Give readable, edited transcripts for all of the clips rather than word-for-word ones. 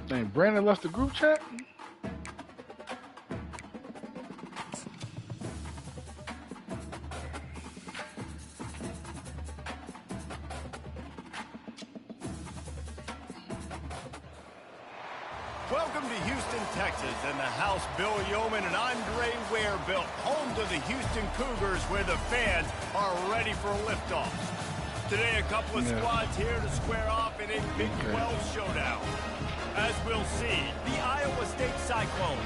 Dang, Brandon left the group chat? Welcome to Houston, Texas, and the house Bill Yeoman and Andre Ware built, home to the Houston Cougars, where the fans are ready for a liftoff. Today, a couple of squads here to square off in a Big 12 showdown. As we'll see, the Iowa State Cyclones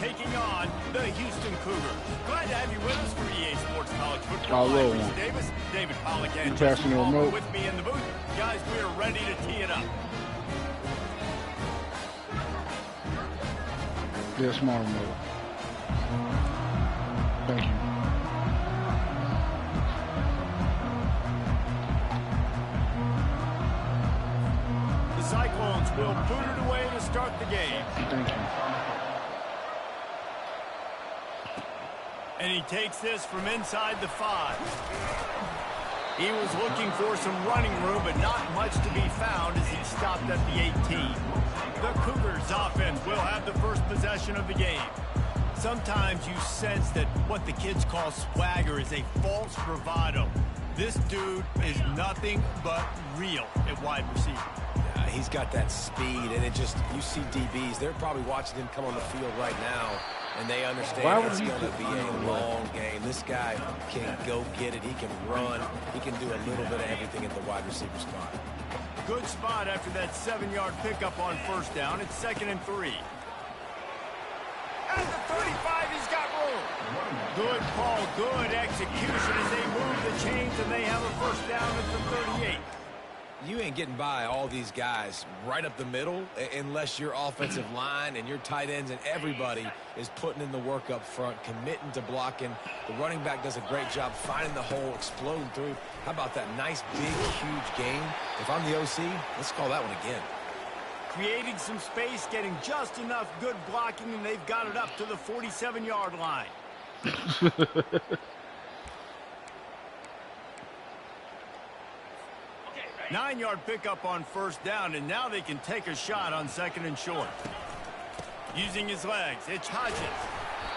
taking on the Houston Cougars. Glad to have you with us for EA Sports College Football. I'm Reese Davis, David Pollack, and Justin Palmer with me in the booth. Guys, we are ready to tee it up. Yeah, smart remote. Thank you. The Cyclones will boot it away to start the game. Thank you. And he takes this from inside the 5. He was looking for some running room, but not much to be found as he stopped at the 18. The Cougars offense will have the first possession of the game. Sometimes you sense that what the kids call swagger is a false bravado. This dude is nothing but real at wide receiver. Yeah, he's got that speed, and it just, you see DBs, they're probably watching him come on the field right now, and they understand it's going to be a long game. This guy can go get it. He can run. He can do a little bit of everything at the wide receiver spot. Good spot after that 7-yard pickup on first down. It's 2nd and 3. At the 35, he's got room. Good call, good execution as they move the chains, and they have a first down at the 38. You ain't getting by all these guys right up the middle unless your offensive line and your tight ends and everybody is putting in the work up front, committing to blocking. The running back does a great job finding the hole, exploding through. How about that nice, big, huge game? If I'm the OC, let's call that one again. Creating some space, getting just enough good blocking, and they've got it up to the 47-yard line. 9-yard pickup on first down, and now they can take a shot on 2nd and short. Using his legs, it's Hodges.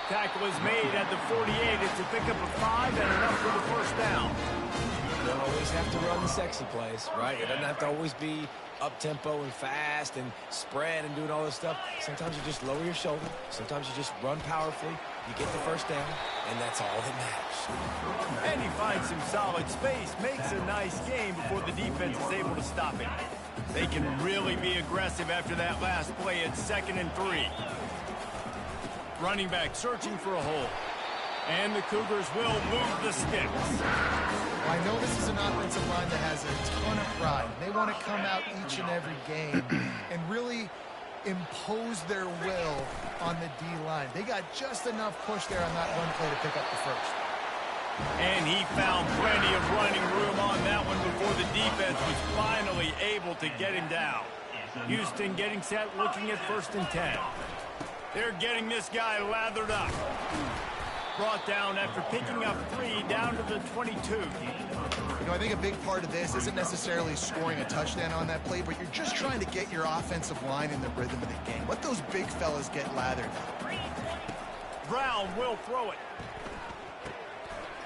Tackle is made at the 48. It's a pickup of 5 and enough for the first down. You don't always have to run the sexy plays, right? It doesn't have to always be up-tempo and fast and spread and doing all this stuff. Sometimes you just lower your shoulder. Sometimes you just run powerfully. You get the first down, and that's all that matters. And he finds some solid space, makes a nice game before the defense is able to stop it. They can really be aggressive after that last play at 2nd and 3. Running back searching for a hole. And the Cougars will move the sticks. I know this is an offensive line that has a ton of pride. They want to come out each and every game and really impose their will on the D-line. They got just enough push there on that one play to pick up the first. And he found plenty of running room on that one before the defense was finally able to get him down. Houston getting set, looking at 1st and 10. They're getting this guy lathered up. Brought down after picking up 3 down to the 22. You know, I think a big part of this isn't necessarily scoring a touchdown on that play, but you're just trying to get your offensive line in the rhythm of the game. Let those big fellas get lathered up. Brown will throw it.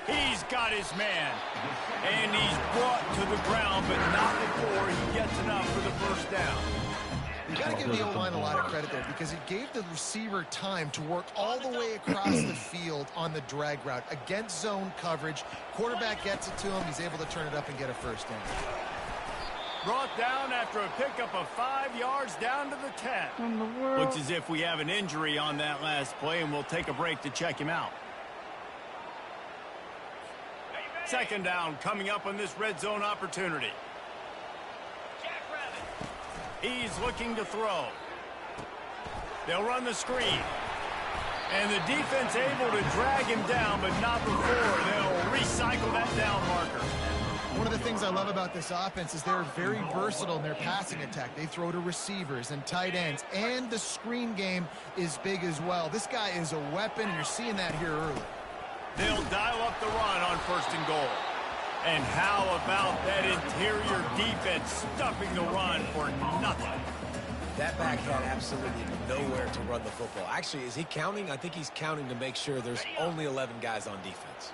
He's got his man. And he's brought to the ground, but not before he gets enough for the first down. You got to give the O-line a lot of credit there because it gave the receiver time to work all the way across the field on the drag route against zone coverage. Quarterback gets it to him. He's able to turn it up and get a first down. Brought down after a pickup of 5 yards down to the 10. Looks as if we have an injury on that last play, and we'll take a break to check him out. 2nd down coming up on this red zone opportunity. He's looking to throw. They'll run the screen. And the defense able to drag him down, but not before they'll recycle that down marker. One of the things I love about this offense is they're very versatile in their passing attack. They throw to receivers and tight ends, and the screen game is big as well. This guy is a weapon, and you're seeing that here early. They'll dial up the run on 1st and goal. And how about that interior defense stuffing the run for nothing? That back had absolutely nowhere to run the football. Actually, is he counting? I think he's counting to make sure there's only 11 guys on defense.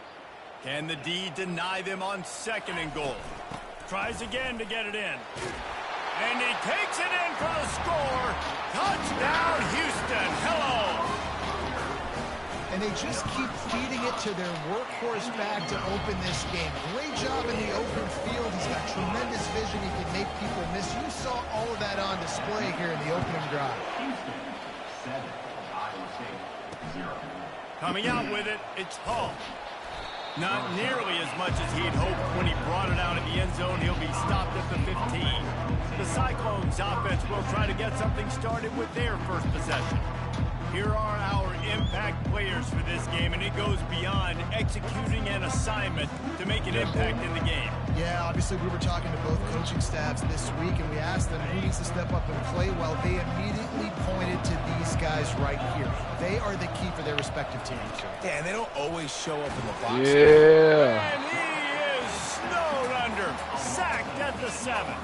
Can the D deny them on 2nd and goal? Tries again to get it in. And he takes it in for the score. Touchdown, Houston. Hello. And they just keep feeding it to their workhorse back to open this game. Great job in the open field. He's got tremendous vision. He can make people miss. You saw all of that on display here in the opening drive. Coming out with it, it's Hull. Not nearly as much as he'd hoped when he brought it out in the end zone. He'll be stopped at the 15. The Cyclones offense will try to get something started with their first possession. Here are our impact players for this game, and it goes beyond executing an assignment to make an impact in the game. Yeah, obviously we were talking to both coaching staffs this week, and we asked them who needs to step up and play well. They immediately pointed to these guys right here. They are the key for their respective teams. Yeah, and they don't always show up in the box. Yeah. And he is snowed under, sacked at the 7.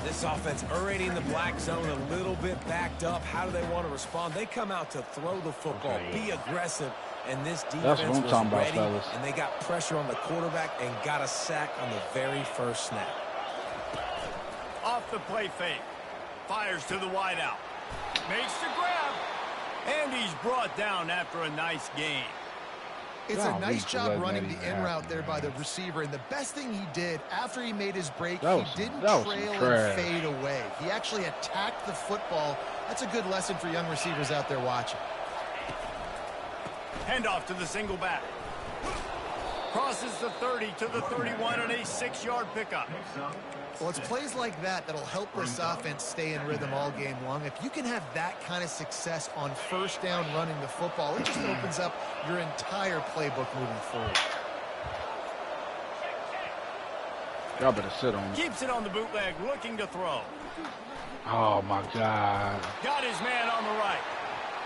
This offense already in the black zone, a little bit backed up. How do they want to respond? They come out to throw the football, be aggressive, and this defense was ready, and they got pressure on the quarterback and got a sack on the very first snap. Off the play fake. Fires to the wideout. Makes the grab. And he's brought down after a nice gain. It's a nice job running the in route there by the receiver, and the best thing he did after he made his break, he didn't trail and fade away. He actually attacked the football. That's a good lesson for young receivers out there watching. Handoff to the single back. Crosses the 30 to the 31 and a 6-yard pickup. Well, it's plays like that that'll help this offense stay in rhythm all game long. If you can have that kind of success on first down running the football, it just opens up your entire playbook moving forward. Y'all better sit on it. Keeps it on the bootleg, looking to throw. Oh, my God. Got his man on the right.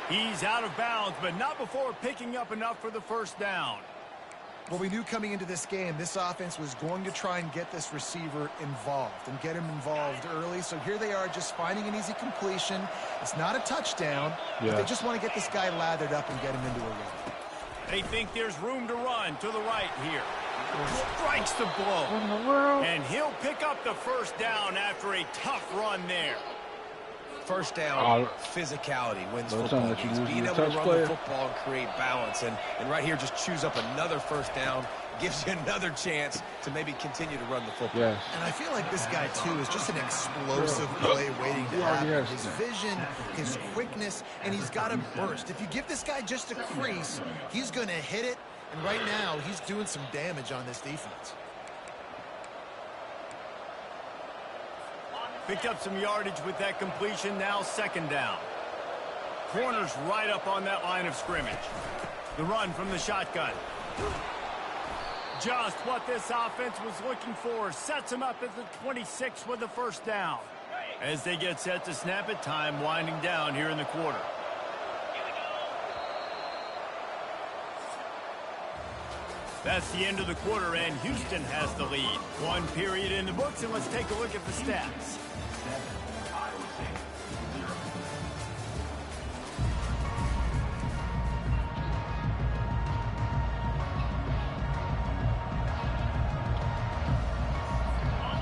He's out of bounds, but not before picking up enough for the first down. Well, we knew coming into this game, this offense was going to try and get this receiver involved and get him involved early. So here they are just finding an easy completion. It's not a touchdown, but they just want to get this guy lathered up and get him into a rhythm. They think there's room to run to the right here. Strikes the blow. What in the world? And he'll pick up the first down after a tough run there. First down, physicality wins football games. Being able to run the football and create balance. And right here, just choose up another first down. Gives you another chance to maybe continue to run the football. Yes. And I feel like this guy, too, is just an explosive play waiting to happen. His vision, his quickness, and he's got a burst. If you give this guy just a crease, he's going to hit it. And right now, he's doing some damage on this defense. Picked up some yardage with that completion. Now 2nd down. Corners right up on that line of scrimmage. The run from the shotgun. Just what this offense was looking for. Sets him up at the 26 with the first down. As they get set to snap it, time winding down here in the quarter. That's the end of the quarter, and Houston has the lead. One period in the books, and let's take a look at the stats.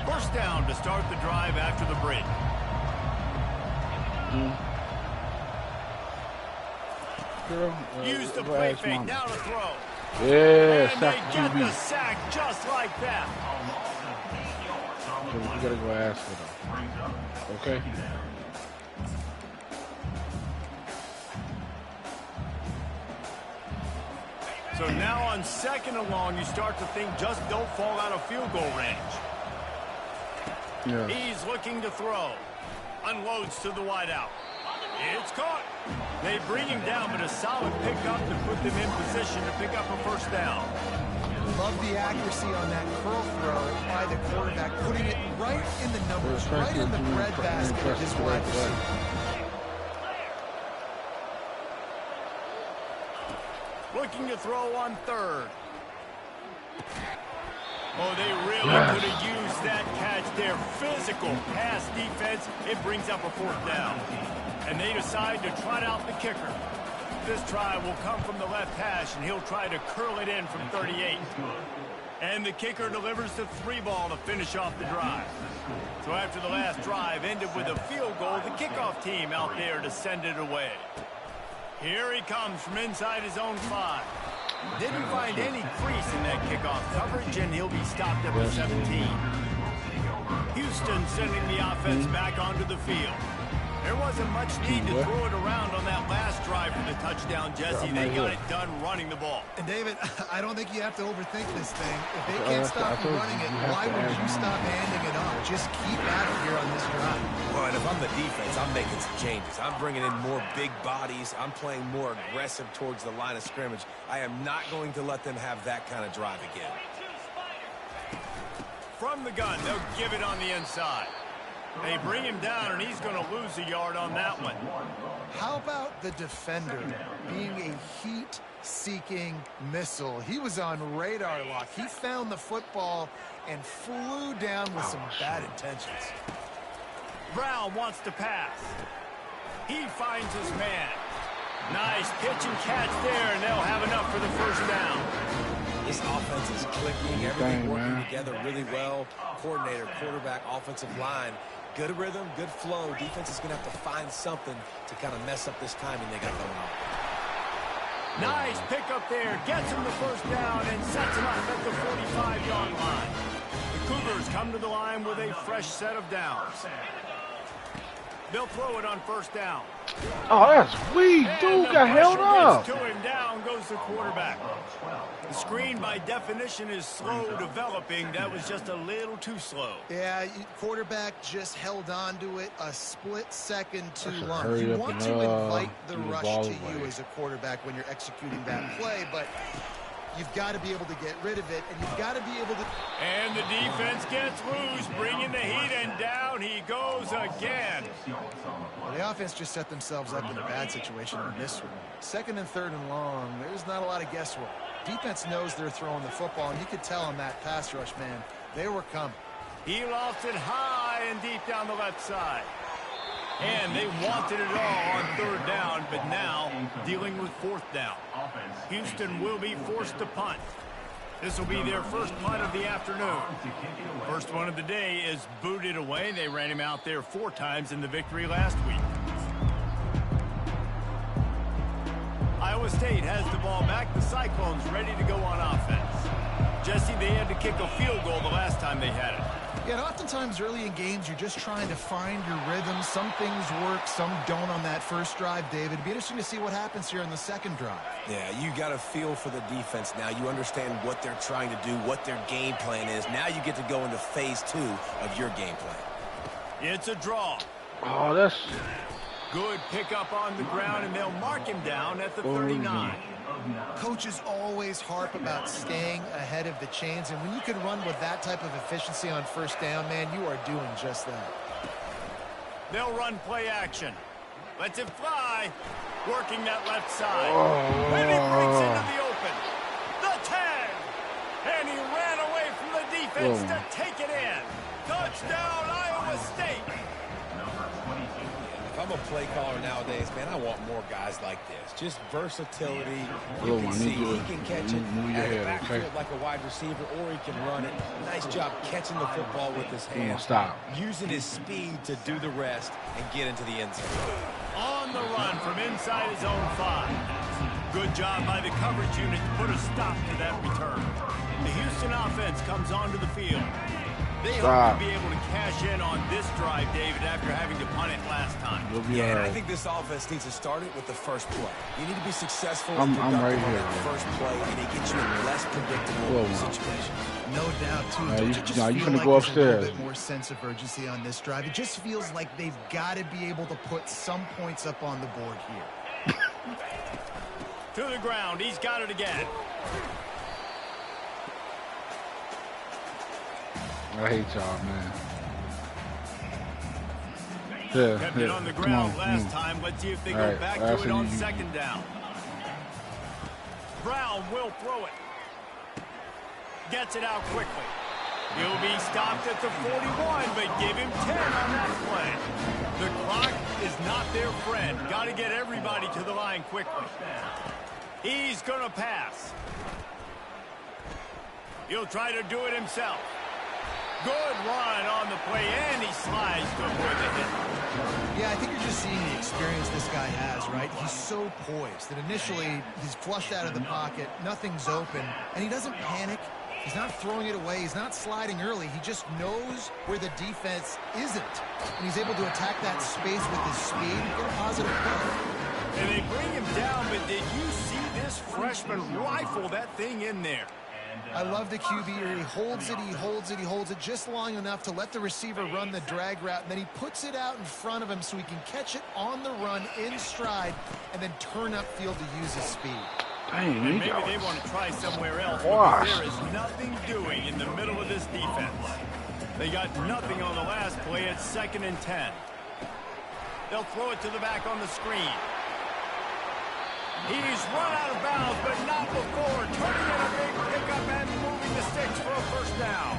First down to start the drive after the break. Use the play fake, now to throw. Yeah, and they get the sack just like that. So we gotta go ask for them. Okay. So now on 2nd and long, you start to think just don't fall out of field goal range. Yeah. He's looking to throw. Unloads to the wideout. It's caught. They bring him down, but a solid pickup to put them in position to pick up a first down. Love the accuracy on that curl throw by the quarterback, putting it right in the numbers, right in the breadbasket of his wide receiver. Looking to throw on 3rd. Oh, they really could have used that catch with their physical pass defense, it brings up a 4th down. And they decide to trot out the kicker. This try will come from the left hash, and he'll try to curl it in from 38. And the kicker delivers the 3-ball to finish off the drive. So after the last drive ended with a field goal, the kickoff team out there to send it away. Here he comes from inside his own 5. Didn't find any crease in that kickoff coverage, and he'll be stopped at the 17. Houston sending the offense back onto the field. There wasn't much need to throw it around on that last drive for the touchdown, Jesse. They got it done running the ball. And, David, I don't think you have to overthink this thing. If they can't stop running it, why would you stop handing it off? Just keep at it here on this drive. Well, and if I'm the defense, I'm making some changes. I'm bringing in more big bodies. I'm playing more aggressive towards the line of scrimmage. I am not going to let them have that kind of drive again. From the gun, they'll give it on the inside. They bring him down, and he's going to lose a yard on that one. How about the defender being a heat-seeking missile? He was on radar lock. He found the football and flew down with some bad intentions. Brown wants to pass. He finds his man. Nice pitch and catch there, and they'll have enough for the 1st down. This offense is clicking, everything working together really well. Coordinator, quarterback, offensive line. Good rhythm, good flow. Defense is going to have to find something to kind of mess up this timing they got going on. Nice pick up there. Gets him the 1st down and sets him up at the 45-yard line. The Cougars come to the line with a fresh set of downs. They'll throw it on 1st down. Oh, that's weak. Dude got held up. To him, down goes the quarterback. The screen, by definition, is slow developing. That was just a little too slow. Yeah, quarterback just held on to it a split second too long. You want to invite the rush to you as a quarterback when you're executing that play, but you've got to be able to get rid of it, and you've got to be able to... And the defense gets loose, bringing the heat, and down he goes again. Well, the offense just set themselves up in a bad situation on this one. 2nd and 3rd and long, there's not a lot of guesswork. Defense knows they're throwing the football, and you could tell on that pass rush, man, they were coming. He lost it high and deep down the left side. And they wanted it all on 3rd down, but now dealing with 4th down. Houston will be forced to punt. This will be their 1st punt of the afternoon. First one of the day is booted away. They ran him out there 4 times in the victory last week. Iowa State has the ball back. The Cyclones ready to go on offense. Jesse, they had to kick a field goal the last time they had it. Yeah, and oftentimes early in games, you're just trying to find your rhythm. Some things work, some don't on that 1st drive, David. It'd be interesting to see what happens here in the 2nd drive. Yeah, you got a feel for the defense now. You understand what they're trying to do, what their game plan is. Now you get to go into phase 2 of your game plan. It's a draw. Oh, that's... Good pickup on the ground, and they'll mark him down at the 39. Coaches always harp about staying ahead of the chains, and when you can run with that type of efficiency on 1st down, man, you are doing just that. They'll run play action. Lets it fly. Working that left side. And he breaks into the open. The tag. And he ran away from the defense to take it in. Touchdown, Iowa State. If I'm a play caller nowadays, man, I want more guys like this. Just versatility. You can see he can catch it at the backfield like a wide receiver, or he can run it. Nice job catching the football with his hands. Using his speed to do the rest and get into the end zone. On the run from inside his own 5. Good job by the coverage unit to put a stop to that return. The Houston offense comes onto the field. They hope to be able to cash in on this drive, David, after having to punt it last time. Yeah, and I think this offense needs to start it with the 1st play. You need to be successful I'm and right productive on here, that 1st play, and it gets you in less predictable situations. No doubt, too. Don't you just feel like go there's upstairs. a little bit more sense of urgency on this drive? It just feels like they've got to be able to put some points up on the board here. To the ground. He's got it again. I hate y'all, man. Kept it on the ground last time. Let's see if they go back to it on 2nd down. Brown will throw it. Gets it out quickly. He'll be stopped at the 41, but give him 10 on that play. The clock is not their friend. Got to get everybody to the line quickly. He's going to pass. He'll try to do it himself. Good run on the play, and he slides to avoid the hit. Yeah, I think you're just seeing the experience this guy has, right? He's so poised that initially he's flushed out of the pocket, nothing's open, and he doesn't panic. He's not throwing it away. He's not sliding early. He just knows where the defense isn't, and he's able to attack that space with his speed and get a positive play. And they bring him down, but did you see this freshman rifle that thing in there? I love the QB here. He holds it, he holds it, he holds it just long enough to let the receiver run the drag route, and then he puts it out in front of him so he can catch it on the run in stride and then turn upfield to use his speed. Dang, Maybe they want to try somewhere else because there is nothing doing in the middle of this defense. They got nothing on the last play. It's 2nd and 10. They'll throw it to the back on the screen. He's run out of bounds, but not before turning in a big pickup and moving the sticks for a first down.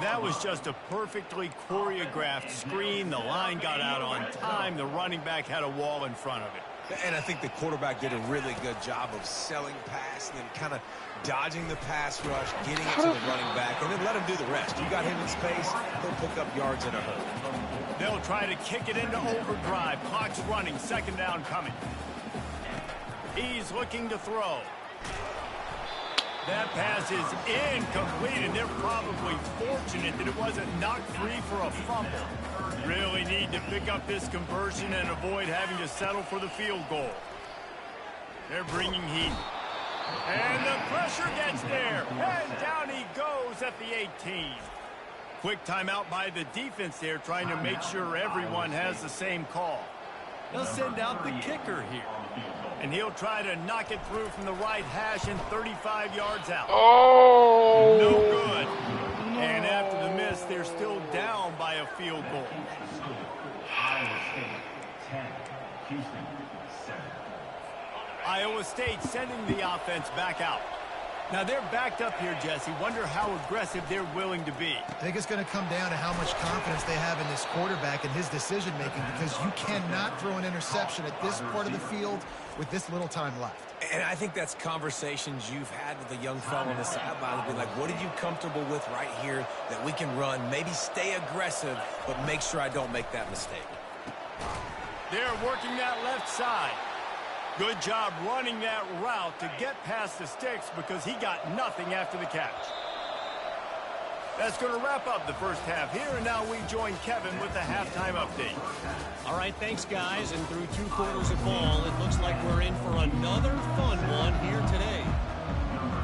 That was just a perfectly choreographed screen. The line got out on time. The running back had a wall in front of it. And I think the quarterback did a really good job of selling pass and then kind of dodging the pass rush, getting it to the running back, and then let him do the rest. You got him in space, he'll pick up yards in a hurry. They'll try to kick it into overdrive. Clock's running. 2nd down coming. He's looking to throw. That pass is incomplete, and they're probably fortunate that it wasn't knocked free for a fumble. Really need to pick up this conversion and avoid having to settle for the field goal. They're bringing heat. And the pressure gets there. And down he goes at the 18. Quick timeout by the defense there, trying to make sure everyone has the same call. They'll send out the kicker here. And he'll try to knock it through from the right hash and 35 yards out. Oh! No good. And after the miss, they're still down by a field goal. Iowa State sending the offense back out. Now they're backed up here, Jesse. Wonder how aggressive they're willing to be. I think it's going to come down to how much confidence they have in this quarterback and his decision-making, because you cannot throw an interception at this part of the field with this little time left. And I think that's conversations you've had with a young fellow on the sideline. Be like, what are you comfortable with right here that we can run? Maybe stay aggressive, but make sure I don't make that mistake. They're working that left side. Good job running that route to get past the sticks because he got nothing after the catch. That's going to wrap up the first half here, and now we join Kevin with the halftime update. All right, thanks, guys. And through 2 quarters of ball, it looks like we're in for another fun one here today.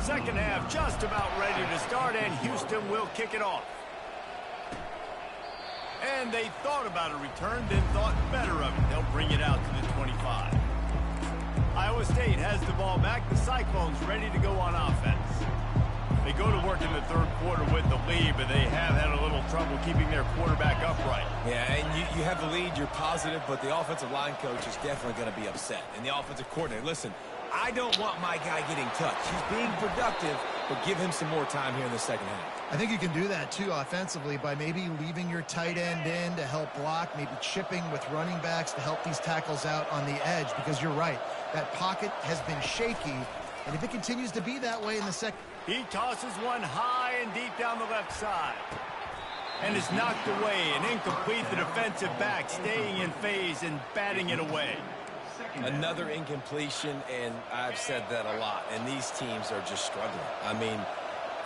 Second half just about ready to start, and Houston will kick it off. And they thought about a return, then thought better of it. They'll bring it out to the 25. Iowa State has the ball back. The Cyclones ready to go on offense. They go to work in the third quarter with the lead, but they have had a little trouble keeping their quarterback upright. Yeah, and you have the lead, you're positive, but the offensive line coach is definitely going to be upset. And the offensive coordinator, listen, I don't want my guy getting touched. He's being productive, but give him some more time here in the second half. I think you can do that, too, offensively, by maybe leaving your tight end in to help block, maybe chipping with running backs to help these tackles out on the edge, because you're right. That pocket has been shaky, and if it continues to be that way in the second... He tosses one high and deep down the left side. And is knocked away and incomplete. The defensive back staying in phase and batting it away. Another incompletion, and I've said that a lot, and these teams are just struggling. I mean,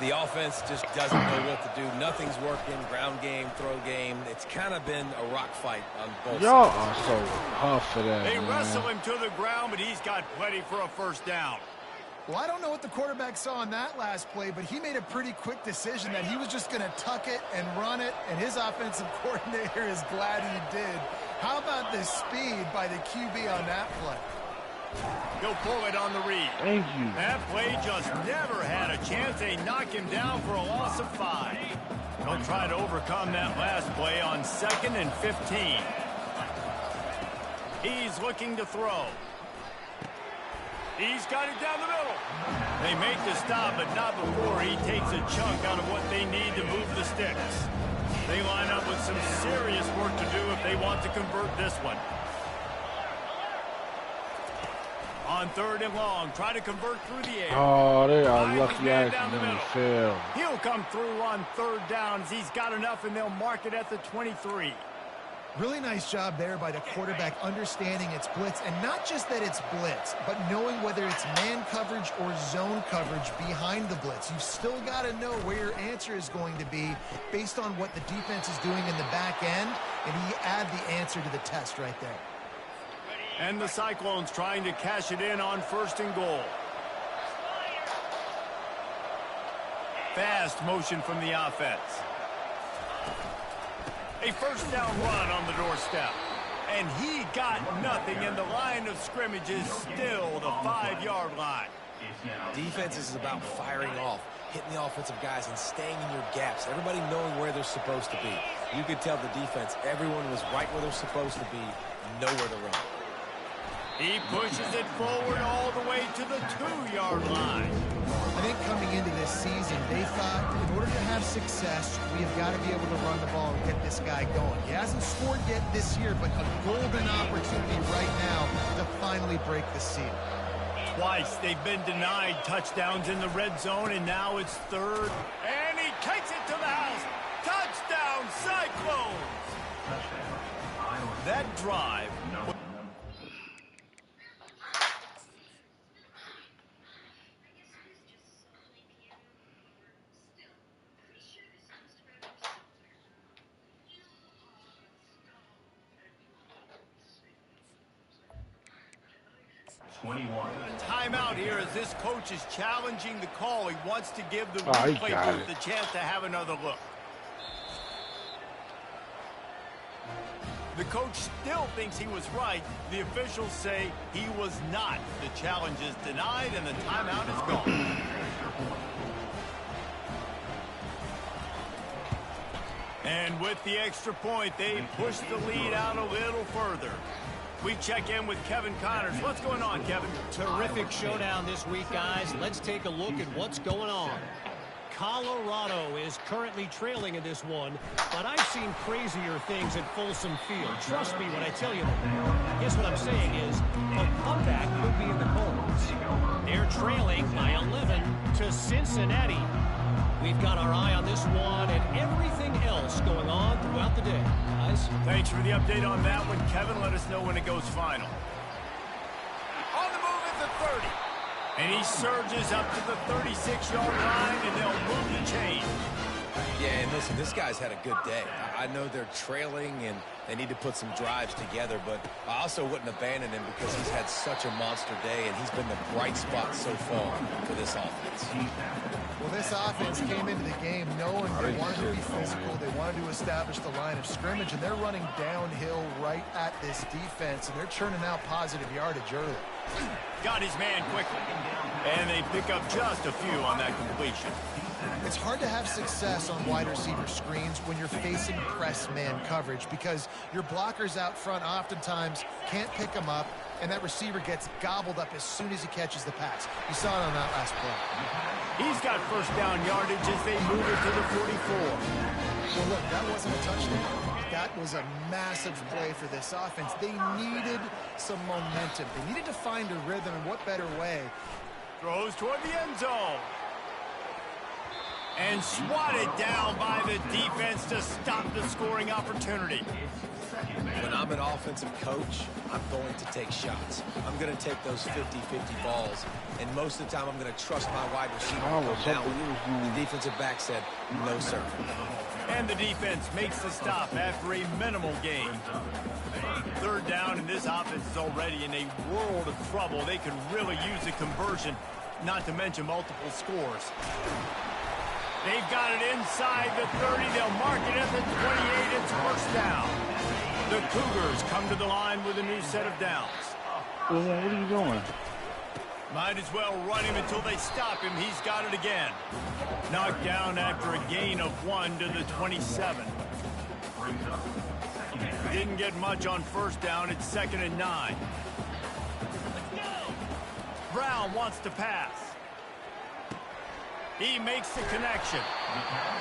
the offense just doesn't know what to do. Nothing's working. Ground game, throw game. It's kind of been a rock fight on both Y'all sides. are so tough for that, They man. wrestle him to the ground, but he's got plenty for a first down. Well, I don't know what the quarterback saw on that last play, but he made a pretty quick decision that he was just going to tuck it and run it, and his offensive coordinator is glad he did. How about the speed by the QB on that play? He'll pull it on the read. Thank you. That play just never had a chance. They knock him down for a loss of 5. They'll try to overcome that last play on 2nd and 15. He's looking to throw. He's got it down the middle. They make the stop, but not before he takes a chunk out of what they need to move the sticks. They line up with some serious work to do if they want to convert this one. On 3rd and long, try to convert through the air. Oh, they are lucky accidentally failed. He'll come through on 3rd down as he's got enough, and they'll mark it at the 23. Really nice job there by the quarterback understanding it's blitz, and not just that it's blitz, but knowing whether it's man coverage or zone coverage behind the blitz. You've still got to know where your answer is going to be based on what the defense is doing in the back end, and you add the answer to the test right there. And the Cyclones trying to cash it in on 1st and goal. Fast motion from the offense. A 1st down run on the doorstep. And he got nothing, and the line of scrimmage is still the 5-yard line. Defense is about firing off, hitting the offensive guys, and staying in your gaps. Everybody knowing where they're supposed to be. You could tell the defense, everyone was right where they're supposed to be, nowhere to run. He pushes it forward all the way to the 2-yard line. I think coming into this season, they thought in order to have success, we have got to be able to run the ball and get this guy going. He hasn't scored yet this year, but a golden opportunity right now to finally break the seal. Twice they've been denied touchdowns in the red zone, and now it's 3rd. And he takes it to the house. Touchdown, Cyclones! That drive... Timeout here as this coach is challenging the call. He wants to give the replay booth the chance to have another look. The coach still thinks he was right. The officials say he was not. The challenge is denied and the timeout is gone. And with the extra point, they push the lead out a little further. We check in with Kevin Connors. What's going on, Kevin? Terrific showdown this week, guys. Let's take a look at what's going on. Colorado is currently trailing in this one, but I've seen crazier things at Folsom Field. Trust me when I tell you that. Guess what I'm saying is a comeback could be in the cards. They're trailing by 11 to Cincinnati. We've got our eye on this one and everything else going on throughout the day. Guys, thanks for the update on that one, Kevin. Let us know when it goes final. On the move at the 30. And he surges up to the 36-yard line, and they'll move the chain. Yeah, and listen, this guy's had a good day. I know they're trailing, and they need to put some drives together, but I also wouldn't abandon him because he's had such a monster day, and he's been the bright spot so far for this offense. Well, this offense came into the game knowing they wanted to be physical. They wanted to establish the line of scrimmage, and they're running downhill right at this defense, and they're churning out positive yardage early. Got his man quickly, and they pick up just a few on that completion. It's hard to have success on wide receiver screens when you're facing press man coverage because your blockers out front oftentimes can't pick them up, and that receiver gets gobbled up as soon as he catches the pass. You saw it on that last play. He's got 1st down yardage as they move it to the 44. Well, look, that wasn't a touchdown. That was a massive play for this offense. They needed some momentum. They needed to find a rhythm, and what better way? Throws toward the end zone. And swatted down by the defense to stop the scoring opportunity. When I'm an offensive coach, I'm going to take shots. I'm going to take those 50-50 balls. And most of the time, I'm going to trust my wide receiver. The defensive back said, no, sir. And the defense makes the stop after a minimal gain. 3rd down, and this offense is already in a world of trouble. They could really use a conversion, not to mention multiple scores. They've got it inside the 30. They'll mark it at the 28. It's 1st down. The Cougars come to the line with a new set of downs. What are you doing? Might as well run him until they stop him. He's got it again. Knocked down after a gain of 1 to the 27. Didn't get much on 1st down. It's 2nd and 9. Brown wants to pass. He makes the connection.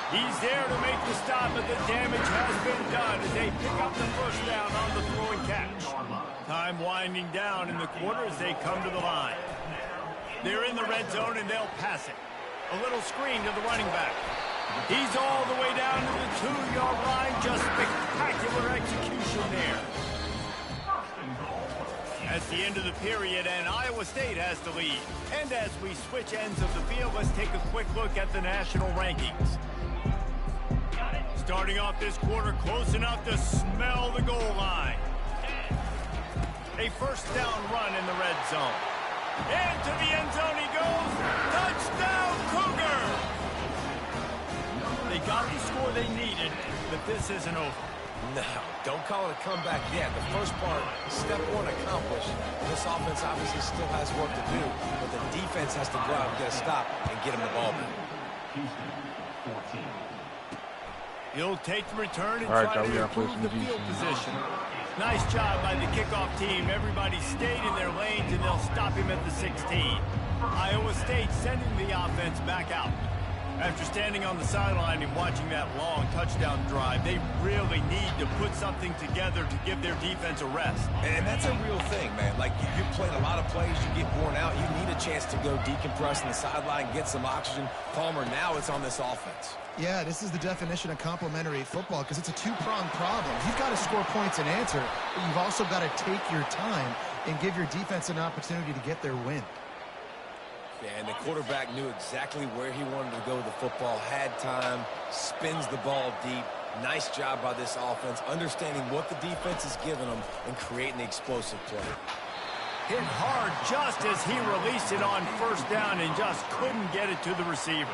He's there to make the stop, but the damage has been done as they pick up the first down on the throw and catch. Time winding down in the quarter as they come to the line. They're in the red zone, and they'll pass it. A little screen to the running back. He's all the way down to the 2-yard line. Just spectacular execution there. That's the end of the period, and Iowa State has the lead. And as we switch ends of the field, let's take a quick look at the national rankings. Starting off this quarter, close enough to smell the goal line. A first down run in the red zone. Into the end zone he goes. Touchdown, Cougar! They got the score they needed, but this isn't over. No, don't call it a comeback yet. The first part, step one accomplished. This offense obviously still has work to do, but the defense has to go out and get a stop and get him the ball back. He'll take the return and try to improve the field position. Nice job by the kickoff team. Everybody stayed in their lanes, and they'll stop him at the 16. Iowa State sending the offense back out. After standing on the sideline and watching that long touchdown drive, they really need to put something together to give their defense a rest. And that's a real thing, man. Like, you played a lot of plays, you get worn out, you need a chance to go decompress on the sideline, get some oxygen. Palmer, now it's on this offense. Yeah, this is the definition of complementary football because it's a two-pronged problem. You've got to score points and answer, but you've also got to take your time and give your defense an opportunity to get their win. Yeah, and the quarterback knew exactly where he wanted to go with the football, had time, spins the ball deep. Nice job by this offense, understanding what the defense is giving them and creating the explosive play. Hit hard just as he released it on first down and just couldn't get it to the receiver.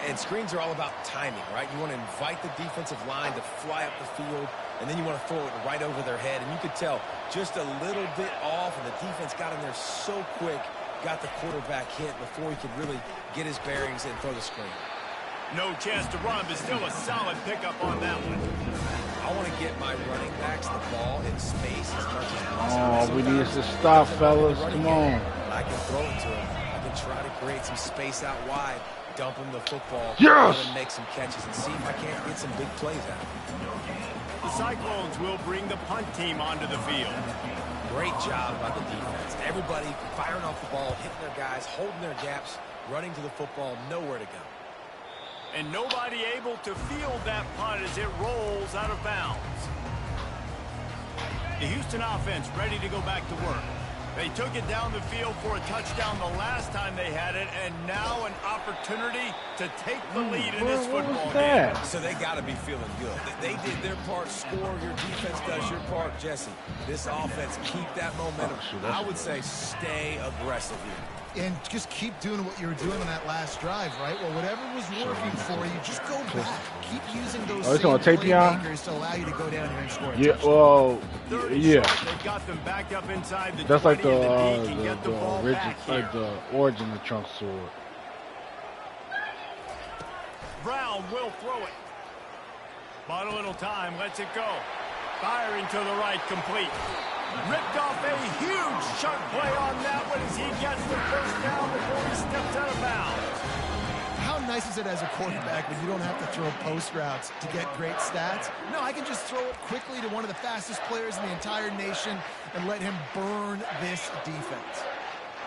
And screens are all about timing, right? You want to invite the defensive line to fly up the field, and then you want to throw it right over their head. And you could tell just a little bit off, and the defense got in there so quick, got the quarterback hit before he could really get his bearings and throw the screen. No chance to run, but still a solid pickup on that one. I want to get my running backs the ball in space as much as possible. Oh, we need to stop, fellas. Come on. I can throw it to him. I can try to create some space out wide, dump him the football, yes! and make some catches and see if I can't get some big plays out. The Cyclones will bring the punt team onto the field. Great job by the defense. Everybody firing off the ball, hitting their guys, holding their gaps, running to the football, nowhere to go. And nobody able to field that punt as it rolls out of bounds. The Houston offense ready to go back to work. They took it down the field for a touchdown the last time they had it, and now an opportunity to take the lead in this football game. So they got to be feeling good. They did their part, score. Your defense does your part, Jesse. This offense, keep that momentum. I would say stay aggressive here. And just keep doing what you were doing on that last drive, right? Well, whatever was working for you, just go back. Keep using those same playmakers to allow you to go down here and score. Yeah, well, yeah. They got them backed up inside the That's like the origin of the trunk sword. Brown will throw it. Bought a little time, lets it go. Firing to the right, complete. Ripped off a huge chunk play on that one as he gets the first down before he steps out of bounds. How nice is it as a quarterback when you don't have to throw post routes to get great stats? No, I can just throw it quickly to one of the fastest players in the entire nation and let him burn this defense.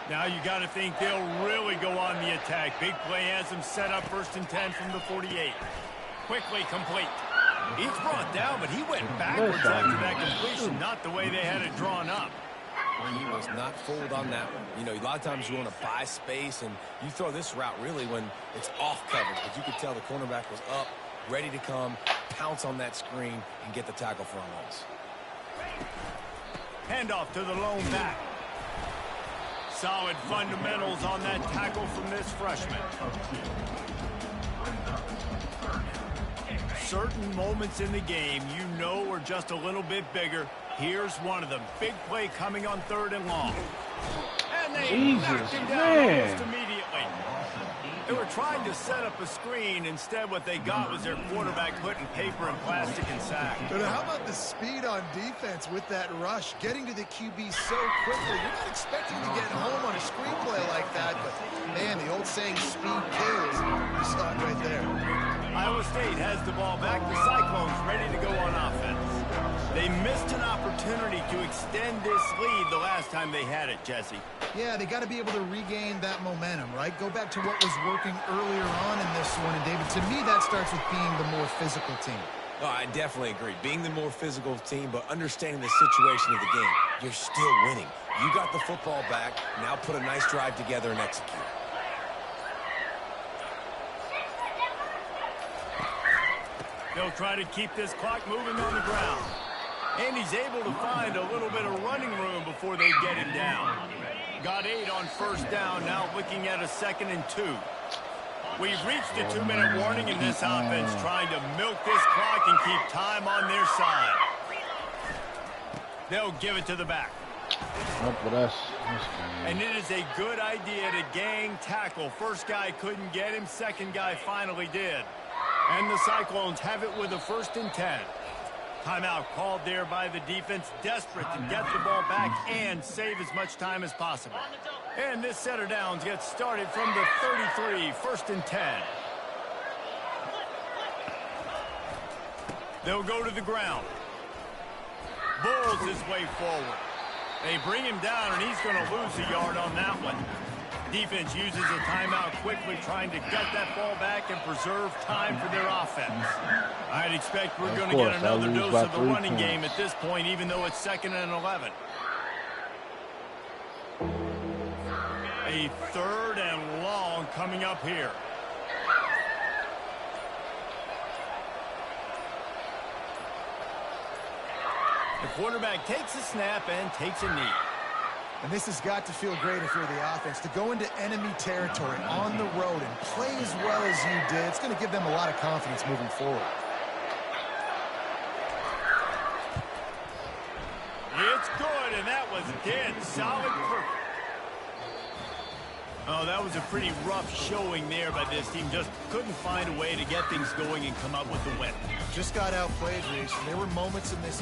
Now you got to think they'll really go on the attack. Big play has them set up 1st and 10 from the 48. Quickly complete. He's brought down, but he went backwards after that completion, not the way they had it drawn up. He was not fooled on that one. You know, a lot of times you want to buy space, and you throw this route really when it's off coverage. But you could tell the cornerback was up, ready to come, pounce on that screen, and get the tackle for a loss. Handoff to the lone back. Solid fundamentals on that tackle from this freshman. Certain moments in the game you know are just a little bit bigger. Here's one of them. Big play coming on 3rd and long. And they knocked him down almost immediately. It They were trying to set up a screen. Instead, what they got was their quarterback putting paper and plastic and sack. But how about the speed on defense with that rush? Getting to the QB so quickly. You're not expecting to get home on a screenplay like that, but, man, the old saying, speed kills. You saw it right there. Iowa State has the ball back. The Cyclones ready to go on offense. They missed an opportunity to extend this lead the last time they had it, Jesse. Yeah, they got to be able to regain that momentum, right? Go back to what was working earlier on in this one. And, David, to me, that starts with being the more physical team. Oh, I definitely agree. Being the more physical team, but understanding the situation of the game. You're still winning. You got the football back. Now put a nice drive together and execute. They'll try to keep this clock moving on the ground. And he's able to find a little bit of running room before they get him down. Got 8 on first down, now looking at a 2nd and 2. We've reached a 2-minute warning in this offense, trying to milk this clock and keep time on their side. They'll give it to the back. And it is a good idea to gang tackle. First guy couldn't get him, second guy finally did. And the Cyclones have it with a 1st and 10. Timeout called there by the defense, desperate to get the ball back and save as much time as possible. And this set of downs gets started from the 33, 1st and 10. They'll go to the ground. Bulls his way forward. They bring him down, and he's going to lose a yard on that one. Defense uses a timeout quickly, trying to get that ball back and preserve time for their offense. I'd expect we're going to get another dose of the running game at this point, even though it's 2nd and 11. A 3rd and long coming up here. The quarterback takes a snap and takes a knee. And this has got to feel great if you're the offense, to go into enemy territory on the road and play as well as you did. It's going to give them a lot of confidence moving forward. It's good, and that was dead solid perfect. Oh, that was a pretty rough showing there by this team. Just couldn't find a way to get things going and come up with the win. Just got outplayed, Reese. There were moments in this game